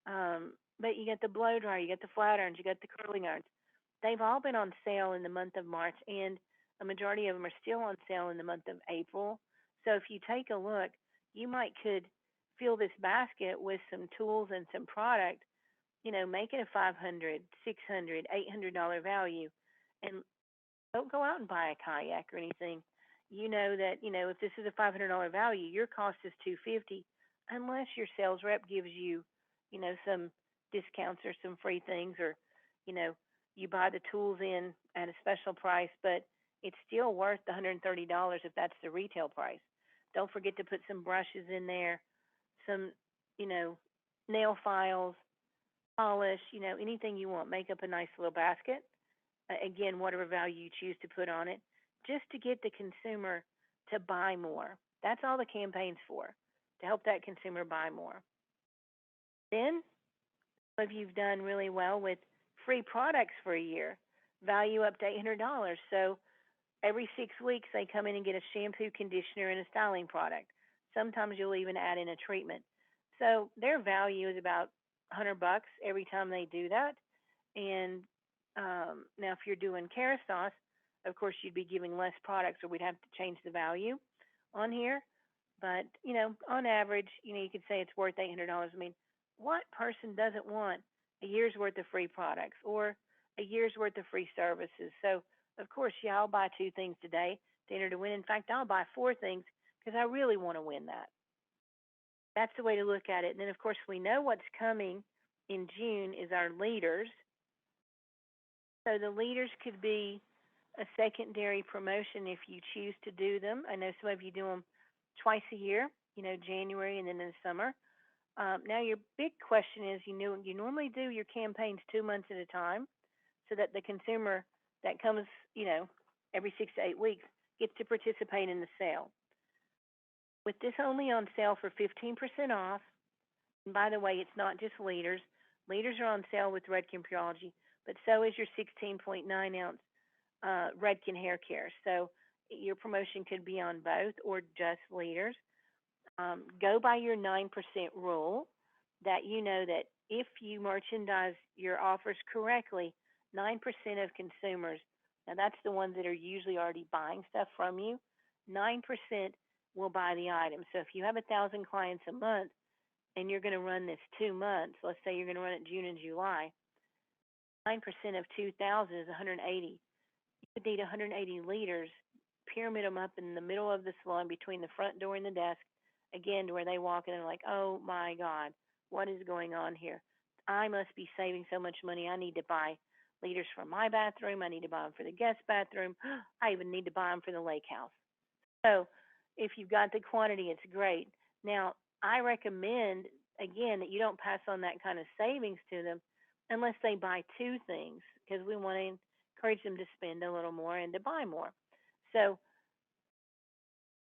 But you got the blow dryer, you got the flat irons, you got the curling irons. They've all been on sale in the month of March, and a majority of them are still on sale in the month of April. So if you take a look, you might could fill this basket with some tools and some product, make it a $500, $600, $800 value, and don't go out and buy a kayak or anything. You know that if this is a $500 value, your cost is $250, unless your sales rep gives you, some discounts or some free things, or you know you buy the tools in at a special price, but it's still worth the $130 if that's the retail price. Don't forget to put some brushes in there, some you know nail files, polish, anything you want. Make up a nice little basket. Again, whatever value you choose to put on it, just to get the consumer to buy more. That's all the campaign's for, to help that consumer buy more. Then, if you've done really well with free products for a year, value up to $800. So every 6 weeks, they come in and get a shampoo, conditioner, and a styling product. Sometimes you'll even add in a treatment. So their value is about $100 every time they do that. And now, if you're doing Kerastase, of course, you'd be giving less products, or we'd have to change the value on here. But on average, you could say it's worth $800. I mean, what person doesn't want a year's worth of free products or a year's worth of free services? So, of course, yeah, I'll buy 2 things today to enter to win. In fact, I'll buy 4 things because I really want to win that. That's the way to look at it. And then, of course, we know what's coming in June is our leaders. So the leaders could be a secondary promotion if you choose to do them. I know some of you do them twice a year, January and then in the summer. Now, your big question is, you normally do your campaigns 2 months at a time so that the consumer that comes, every 6 to 8 weeks gets to participate in the sale. With this only on sale for 15% off, and by the way, it's not just leaders. Leaders are on sale with Redken Pureology, but so is your 16.9-ounce Redken Hair Care. So your promotion could be on both or just leaders. Go by your 9% rule, that that if you merchandise your offers correctly, 9% of consumers, now that's the ones that are usually already buying stuff from you, 9% will buy the item. So if you have 1,000 clients a month and you're going to run this 2 months, let's say you're going to run it June and July, 9% of 2,000 is 180. You would need 180 leaders, pyramid them up in the middle of the salon between the front door and the desk, again, to where they walk in and they're like, oh my God, what is going on here? I must be saving so much money. I need to buy leaders for my bathroom. I need to buy them for the guest bathroom. I even need to buy them for the lake house. So if you've got the quantity, it's great. Now, I recommend, again, that you don't pass on that kind of savings to them unless they buy 2 things, because we want to encourage them to spend a little more and to buy more. So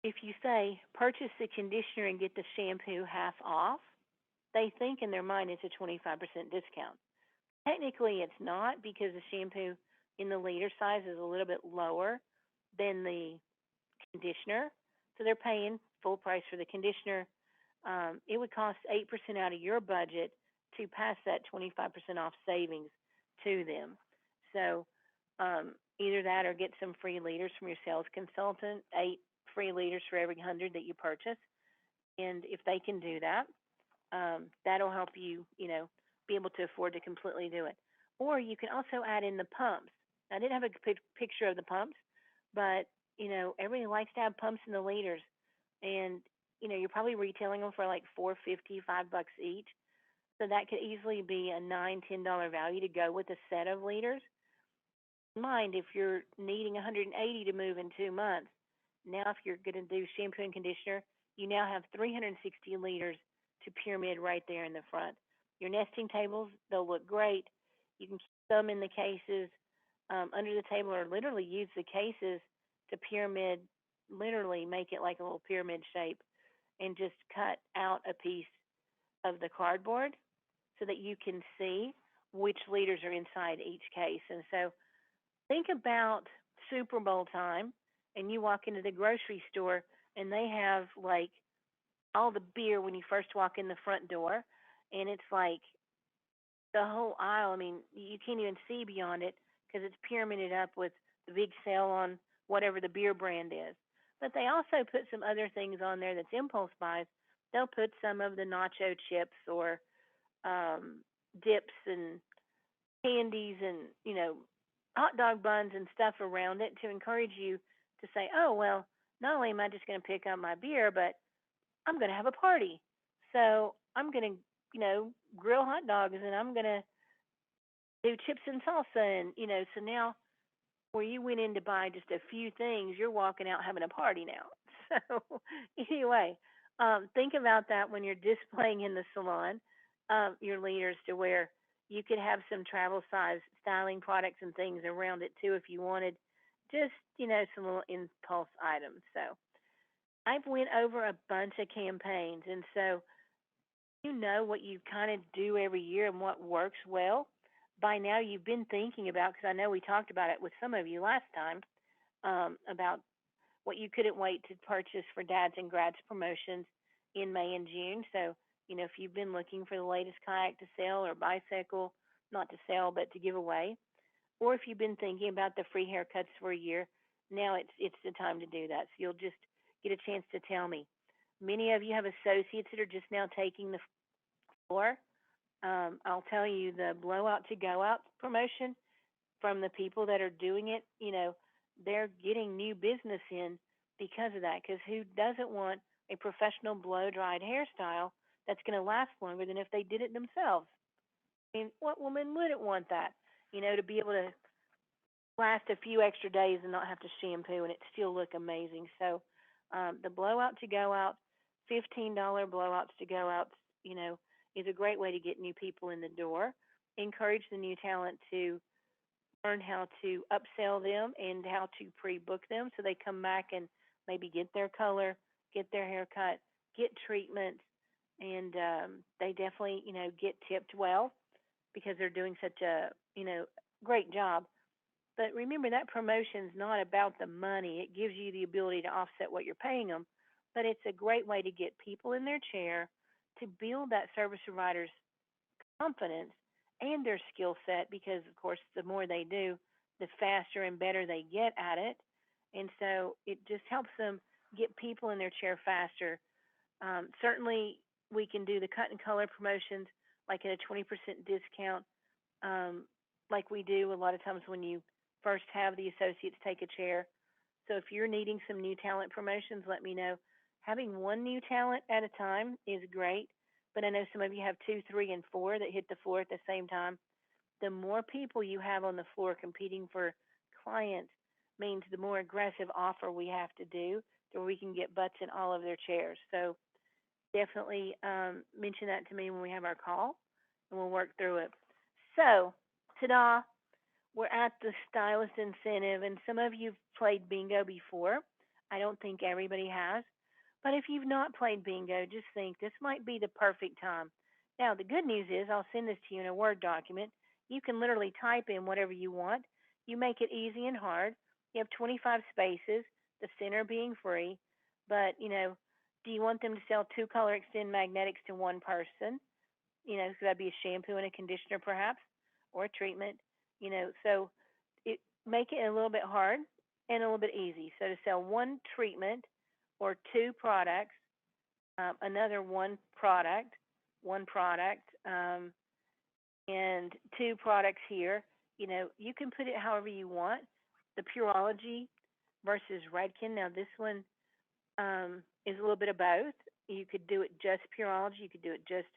if you say, purchase the conditioner and get the shampoo half off, they think in their mind it's a 25% discount. Technically, it's not, because the shampoo in the leader size is a little bit lower than the conditioner. So they're paying full price for the conditioner. It would cost 8% out of your budget to pass that 25% off savings to them. So either that or get some free leaders from your sales consultant, 8 free leaders for every 100 that you purchase. And if they can do that, that'll help you, be able to afford to completely do it. Or you can also add in the pumps. I didn't have a picture of the pumps, but everybody likes to have pumps in the liters, and you're probably retailing them for like 4.50, $5 each. So that could easily be a $9, $10 value to go with a set of liters. Mind if you're needing 180 to move in 2 months. Now, if you're going to do shampoo and conditioner, you now have 360 liters to pyramid right there in the front. Your nesting tables, they'll look great. You can keep them in the cases under the table, or literally use the cases to pyramid, literally make it like a little pyramid shape, and just cut out a piece of the cardboard so that you can see which liters are inside each case. And so think about Super Bowl time, and you walk into the grocery store and they have like all the beer when you first walk in the front door, and it's like the whole aisle. I mean, you can't even see beyond it because it's pyramided up with the big sale on whatever the beer brand is. But they also put some other things on there that's impulse buys. They'll put some of the nacho chips or um, dips and candies and hot dog buns and stuff around it to encourage you to say, oh well, not only am I just going to pick up my beer, but I'm going to have a party. So I'm going to grill hot dogs, and I'm going to do chips and salsa, and so now where you went in to buy just a few things, you're walking out having a party now. So anyway, think about that when you're displaying in the salon your leaders, to where you could have some travel size styling products and things around it too if you wanted, just some little impulse items. So I've went over a bunch of campaigns, and so you know what you kind of do every year and what works well. By now, you've been thinking about, because I know we talked about it with some of you last time, about what you couldn't wait to purchase for dads and grads promotions in May and June. So, if you've been looking for the latest kayak to sell or bicycle, not to sell, but to give away, or if you've been thinking about the free haircuts for a year, now it's the time to do that. So you'll just get a chance to tell me. Many of you have associates that are just now taking the floor. I'll tell you, the blowout to go out promotion, from the people that are doing it, they're getting new business in because of that. Because who doesn't want a professional blow dried hairstyle that's going to last longer than if they did it themselves? I mean, what woman wouldn't want that? To be able to last a few extra days and not have to shampoo and it still look amazing. So the blowout to go out, $15 blowouts to go out, is a great way to get new people in the door. Encourage the new talent to learn how to upsell them and how to pre-book them so they come back and maybe get their color, get their haircut, get treatment, and they definitely, get tipped well because they're doing such a, great job. But remember, that promotion's not about the money. It gives you the ability to offset what you're paying them, but it's a great way to get people in their chair, to build that service provider's confidence and their skill set, because of course the more they do, the faster and better they get at it. And so it just helps them get people in their chair faster. Certainly we can do the cut and color promotions like at a 20% discount, like we do a lot of times when you first have the associates take a chair. So if you're needing some new talent promotions, let me know. Having one new talent at a time is great, but I know some of you have 2, 3, and 4 that hit the floor at the same time. The more people you have on the floor competing for clients means the more aggressive offer we have to do, so we can get butts in all of their chairs. So definitely mention that to me when we have our call, and we'll work through it. So, ta-da, we're at the stylist incentive, and some of you've played bingo before. I don't think everybody has. But if you've not played bingo, just think this might be the perfect time. Now, the good news is I'll send this to you in a Word document. You can literally type in whatever you want. You make it easy and hard. You have 25 spaces, the center being free. But, do you want them to sell 2 color extend magnetics to one person? So that'd be a shampoo and a conditioner perhaps, or a treatment. So it make it a little bit hard and a little bit easy. So to sell one treatment or two products, another one product, and two products here. You can put it however you want. The Purology versus Redken. Now this one is a little bit of both. You could do it just Purology. You could do it just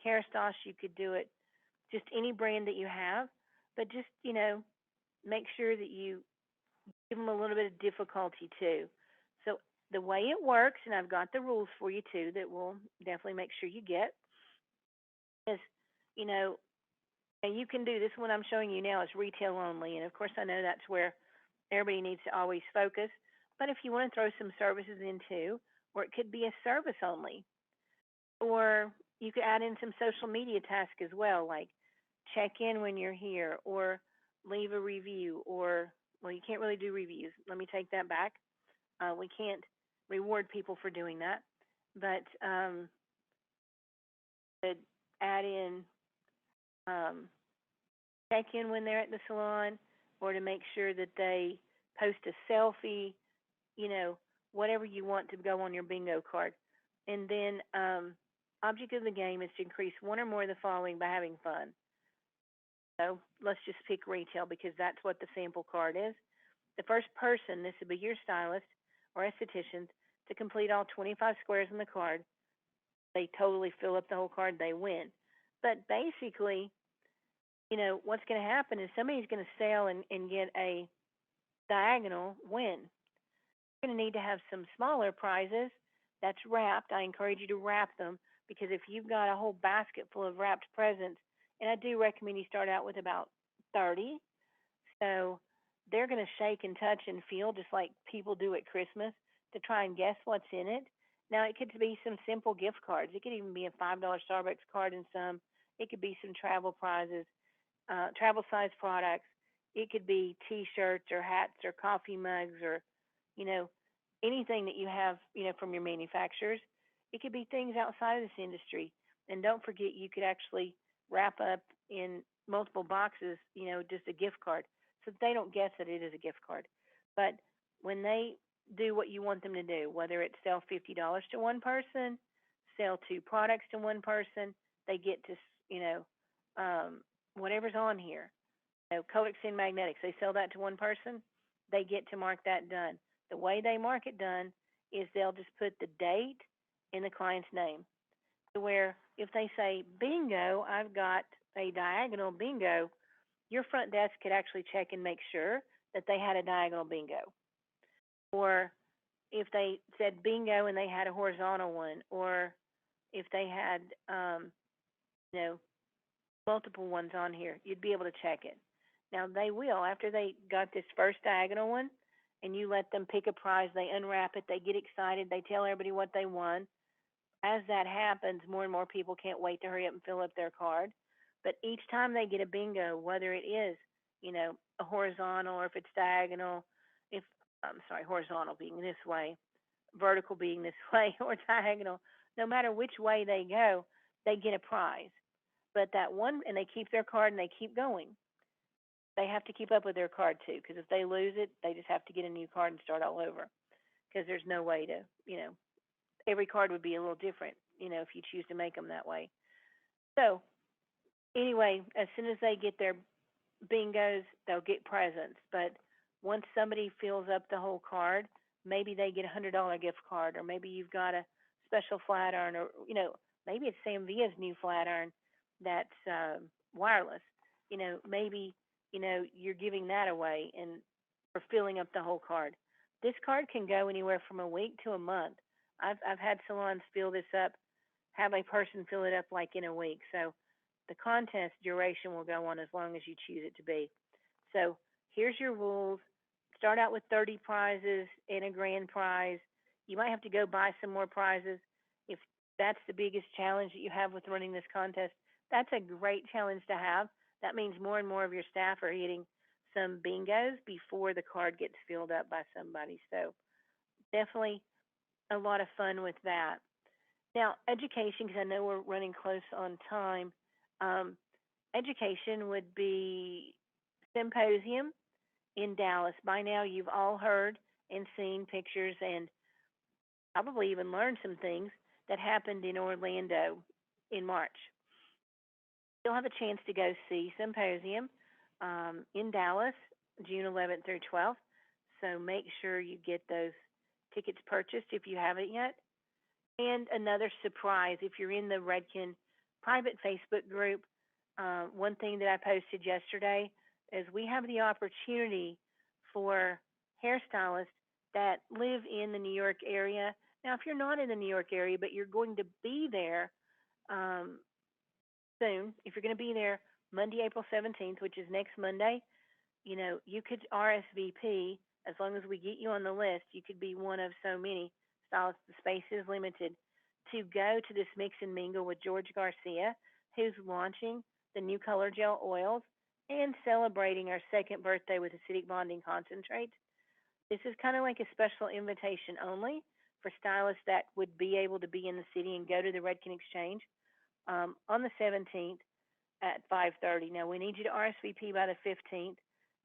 Kerastase. You could do it just any brand that you have. But just, make sure that you give them a little bit of difficulty too. So the way it works, and I've got the rules for you too that we'll definitely make sure you get, is, you know, and you can do this one I'm showing you now is retail only. And of course, I know that's where everybody needs to always focus. But if you want to throw some services in too, or it could be a service only, or you could add in some social media tasks as well, like check in when you're here, or leave a review, or, well, you can't really do reviews. Let me take that back. We can't reward people for doing that. But could add in um, check in when they're at the salon, or to make sure that they post a selfie, you know, whatever you want to go on your bingo card. And then object of the game is to increase one or more of the following by having fun. So let's just pick retail because that's what the sample card is. The first person, this would be your stylist or esthetician, to complete all 25 squares on the card. They totally fill up the whole card, they win. But basically, what's going to happen is somebody's going to sell and get a diagonal win. You're going to need to have some smaller prizes that's wrapped. I encourage you to wrap them because if you've got a whole basket full of wrapped presents, and I do recommend you start out with about 30, so they're going to shake and touch and feel just like people do at Christmas to try and guess what's in it. Now, it could be some simple gift cards. It could even be a $5 Starbucks card in some. It could be some travel prizes, travel size products. It could be T-shirts or hats or coffee mugs or, you know, anything that you have, from your manufacturers. It could be things outside of this industry. And don't forget, you could actually wrap up in multiple boxes, just a gift card so that they don't guess that it is a gift card. But when they do what you want them to do, whether it's sell $50 to one person, sell two products to one person, they get to, whatever's on here. Codex and magnetics, they sell that to one person, they get to mark that done. The way they mark it done is they'll just put the date in the client's name. To where if they say bingo, I've got a diagonal bingo, your front desk could actually check and make sure that they had a diagonal bingo. Or if they said bingo and they had a horizontal one, or if they had, you know, multiple ones on here, you'd be able to check it. Now they will, after they got this first diagonal one, and you let them pick a prize, they unwrap it, they get excited, they tell everybody what they won. As that happens, more and more people can't wait to hurry up and fill up their card. But each time they get a bingo, whether it is, a horizontal or if it's diagonal, if I'm sorry, horizontal being this way, vertical being this way, or diagonal, no matter which way they go, they get a prize. But that one, and they keep their card and they keep going. They have to keep up with their card too, because if they lose it, they just have to get a new card and start all over. Because there's no way to, every card would be a little different, if you choose to make them that way. So, anyway, as soon as they get their bingos, they'll get presents. But once somebody fills up the whole card, maybe they get a $100 gift card, or maybe you've got a special flat iron, or maybe it's Sam Via's new flat iron that's wireless. Maybe you're giving that away and for filling up the whole card. This card can go anywhere from a week to a month. I've had salons fill this up, have a person fill it up like in a week. So the contest duration will go on as long as you choose it to be. So here's your rules. Start out with 30 prizes and a grand prize. You might have to go buy some more prizes if that's the biggest challenge that you have with running this contest. That's a great challenge to have. That means more and more of your staff are hitting some bingos before the card gets filled up by somebody. So definitely a lot of fun with that. Now, education, because I know we're running close on time. Um, education would be symposium in Dallas. By now, you've all heard and seen pictures and probably even learned some things that happened in Orlando in March. You'll have a chance to go see Symposium in Dallas, June 11th through 12th. So make sure you get those tickets purchased if you haven't yet. And another surprise, if you're in the Redken private Facebook group, one thing that I posted yesterday is we have the opportunity for hairstylists that live in the New York area. Now, if you're not in the New York area, but you're going to be there um, soon, if you're going to be there Monday, April 17th, which is next Monday, you could RSVP as long as we get you on the list. You could be one of so many stylists. The space is limited to go to this mix and mingle with George Garcia, who's launching the new color gel oils and celebrating our second birthday with acidic bonding concentrate. This is kind of like a special invitation only for stylists that would be able to be in the city and go to the Redken Exchange on the 17th at 5:30. Now we need you to RSVP by the 15th.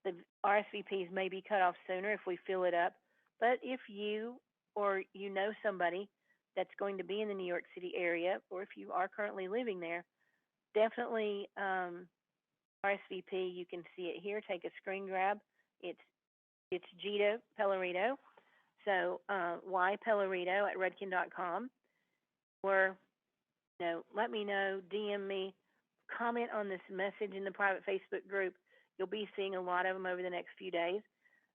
The RSVPs may be cut off sooner if we fill it up, but if you or you know somebody that's going to be in the New York City area, or if you are currently living there, definitely RSVP. You can see it here. Take a screen grab. It's Gita Pellerito. So Y Pellerito at redken.com, or let me know, DM me, comment on this message in the private Facebook group. You'll be seeing a lot of them over the next few days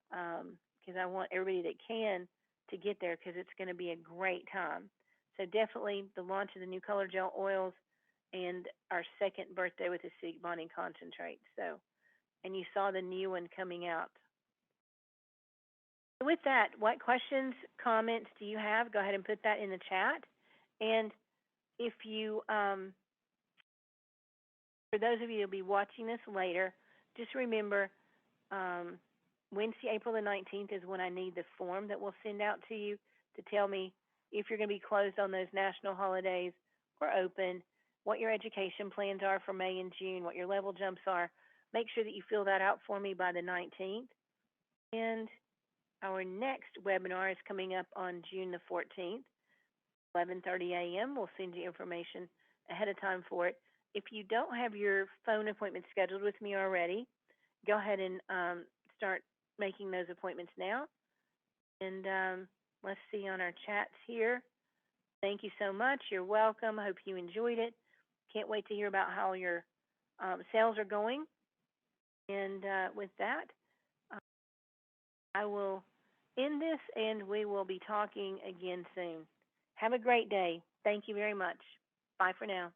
because I want everybody that can to get there because it's going to be a great time. So definitely the launch of the new color gel oils and our second birthday with the acidic bonding concentrate. So, and you saw the new one coming out. With that, what questions, comments do you have? Go ahead and put that in the chat. And if you, for those of you who'll be watching this later, just remember Wednesday, April the 19th is when I need the form that we'll send out to you to tell me if you're going to be closed on those national holidays or open, what your education plans are for May and June, what your level jumps are. Make sure that you fill that out for me by the 19th. And our next webinar is coming up on June the 14th, 11:30 a.m. We'll send you information ahead of time for it. If you don't have your phone appointment scheduled with me already, go ahead and start making those appointments now. And let's see on our chats here. Thank you so much. You're welcome. I hope you enjoyed it. Can't wait to hear about how your sales are going. And with that, I will end this and we will be talking again soon. Have a great day. Thank you very much. Bye for now.